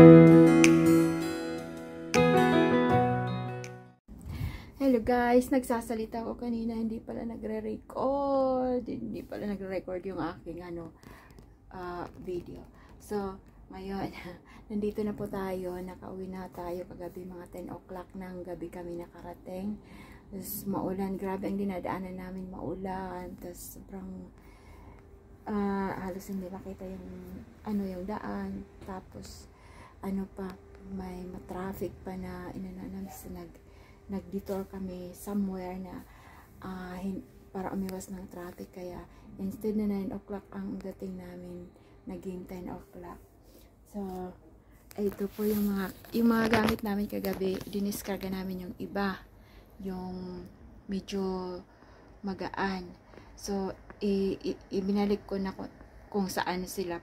Hello guys, nagsasalita ako kanina, hindi pala nagre-record yung aking video. So, ngayon, nandito na po tayo, nakauwi na tayo kagabi, mga 10 o'clock ng gabi kami nakarating. Tapos maulan, grabe ang dinadaanan namin, maulan, tapos sobrang halos hindi makita yung daan. Tapos may traffic pa na nag-detour kami somewhere na para umiwas ng traffic, kaya instead na 9 o'clock ang dating namin, naging 10 o'clock. So ito po yung mga gamit namin kagabi. Diniskarga namin yung iba, yung medyo magaan. So ibinalik ko na kung saan sila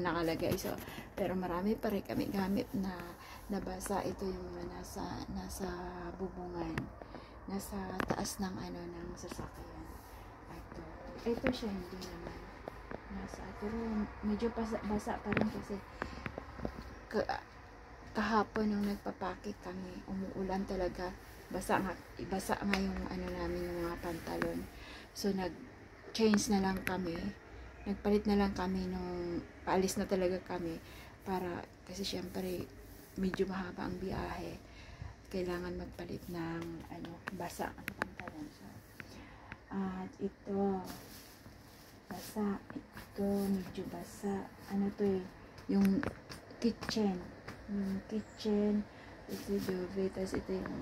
nakalagay. So pero marami pa rin kami gamit na nabasa. Ito yung mga nasa bubungan, nasa taas ng ng sasakyan. Ito siya, hindi naman pero medyo basa pa rin kasi kahapon nung nagpapakit kami, umuulan talaga, basa nga yung namin, yung mga pantalon. So nag-change na lang kami, nagpalit na lang kami nung paalis na talaga kami, para kasi syempre medyo mahaba ang biyahe, kailangan magpalit ng basa ang pantalon. So, at ito basa, ito medyo basa. Yung kitchen, ito yung dobe, tapos ito yung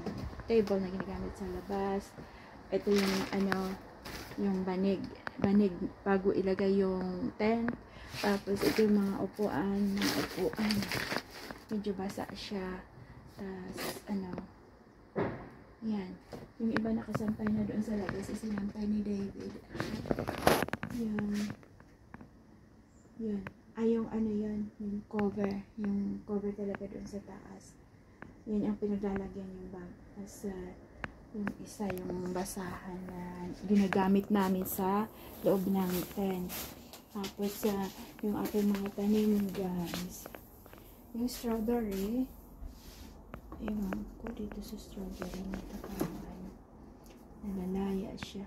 table na ginagamit sa labas. Ito yung banig bago ilagay yung tent. Tapos ito yung mga upuan, medyo basa siya. Tapos yan, yung iba nakasampay na doon sa labas, isinampay ni David. Yan. Yung cover talaga doon sa taas. Yan ang pinaglalagyan yung bag. Tapos yung isa, yung basahan na ginagamit namin sa loob ng tent. Tapos yung ating mga tanim, guys, yung strawberry, ewan ko dito sa strawberry na nalalaya siya.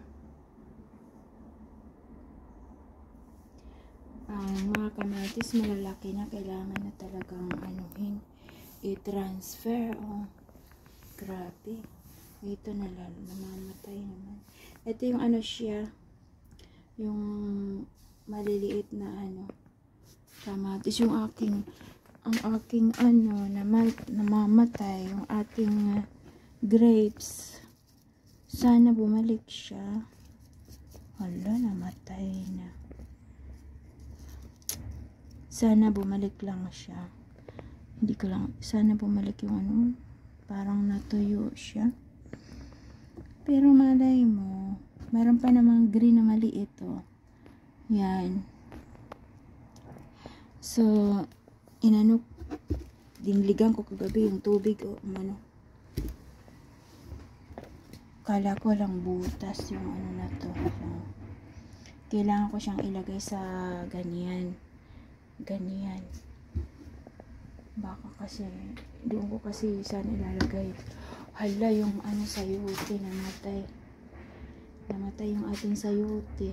Mga kamatis malalaki na, kailangan na talagang i-transfer. Grabe, ito namamatay naman. Ito yung siya, yung maliliit na kamatis. Yung ang aking namamatay, yung ating grapes, sana bumalik siya. Hala, namatay na. Sana bumalik lang siya. Sana bumalik yung parang natuyo siya. Pero malay mo, meron pa namang green na maliit. Yan. So diniligan ko kagabi yung tubig, kala ko lang butas yung na to. So, kailangan ko siyang ilagay sa ganyan, baka kasi doon ko kasi saan ilalagay. Hala, yung sayote namatay yung ating sayote.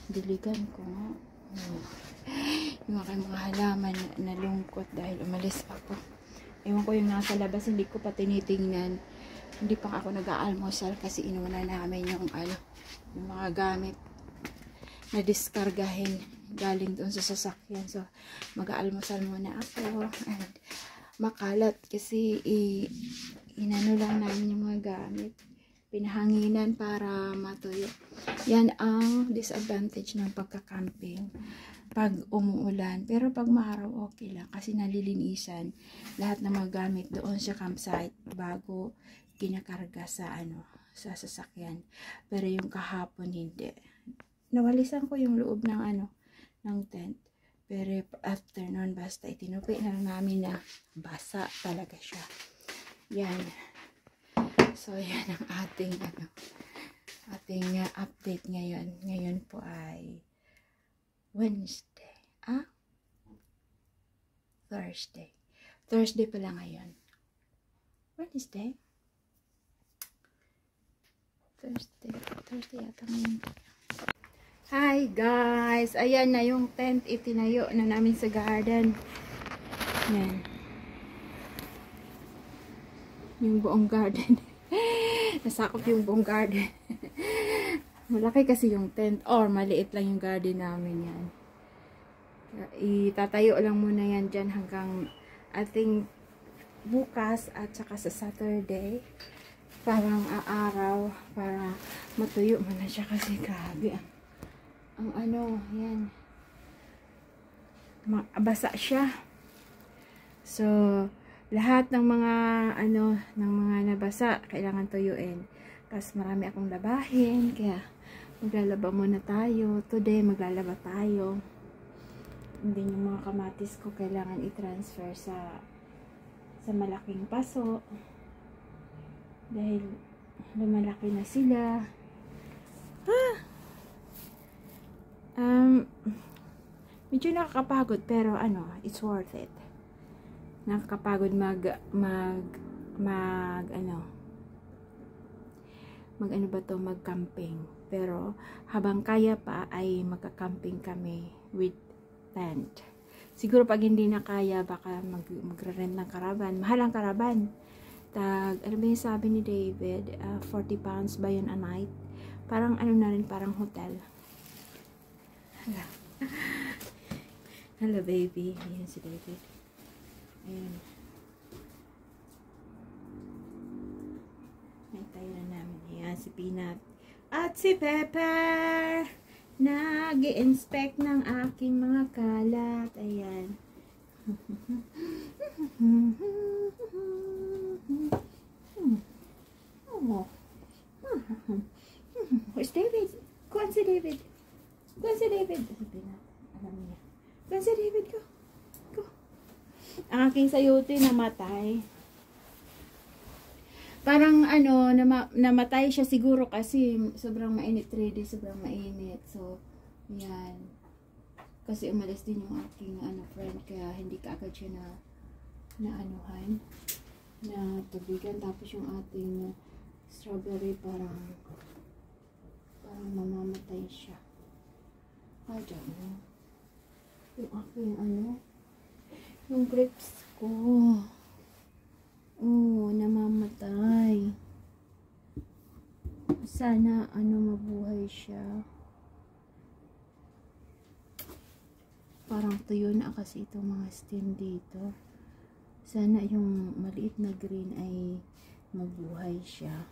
Diligan ko nga yung aking mga halaman, nalungkot dahil umalis ako. Ewan ko yung nasa labas, hindi ko pa tinitingnan. Hindi pa ako nag-aalmusal kasi inuna namin yung mga gamit na diskargahin galing doon sa sasakyan. So mag-aalmusal muna ako, and makalat kasi inano lang namin yung mga gamit, pinahanginan para matuyo. Yan ang disadvantage ng pagka-camping pag umuulan. Pero pag maaraw, okay lang kasi nalilinisan lahat ng mga gamit doon sa campsite bago kinakarga sa sasakyan. Pero yung kahapon hindi. Nawalisan ko yung loob ng tent. Pero after nun, basta itinupi na lang namin na basa talaga siya. Yan. So yan ang ating update ngayon. Ngayon po ay Wednesday. Ah? Thursday. Thursday pala ngayon. Wednesday? Thursday yata ngayon. Hi guys! Ayan na yung tent itinayo na namin sa garden. Yan. Yung buong garden. Nasakop yung buong garden. Malaki kasi yung tent or maliit lang yung garden namin yan. Itatayo lang muna yan dyan hanggang ating bukas at saka sa Saturday. Parang aaraw para matuyo mo na siya kasi grabe ang ano, yan. Basa siya. So, lahat ng mga ano, ng mga nabasa, kailangan tuyuin. Tapos marami akong labahin, kaya maglalaba muna tayo. Today, maglalaba tayo. Hindi yung mga kamatis ko kailangan i-transfer sa malaking paso. Dahil lumalaki na sila. Medyo nakakapagod pero ano, it's worth it. Nakakapagod mag camping. Pero habang kaya pa ay magka-camping kami with tent. Siguro pag hindi na kaya baka magre-rent ng caravan. Mahal ang caravan. Ano ba yung sabi ni David? 40 pounds ba yun a night? Parang ano na rin, parang hotel. Hello baby. Ayan si David. Ayan. Ay, tayo na namin. Ayan si Peanut. At si Pepper. Nag-i-inspect ng aking mga kalat. Ayan. Where's David? Kuhan si David. Kuhan si David. Alam niya. Kuhan si David. Go. Ang aking sayote namatay. Parang ano, namatay siya siguro kasi sobrang mainit 3 days, sobrang mainit. So, yan. Kasi umalis din yung aking friend, kaya hindi kaagad siya na anuhan, na tubigan. Tapos yung ating strawberry parang mamamatay siya. I don't know. Yung aking yung grapes ko. Oh, namamatay. Sana mabuhay siya. Parang tuyo na kasi itong mga stem dito. Sana yung maliit na green ay mabuhay siya.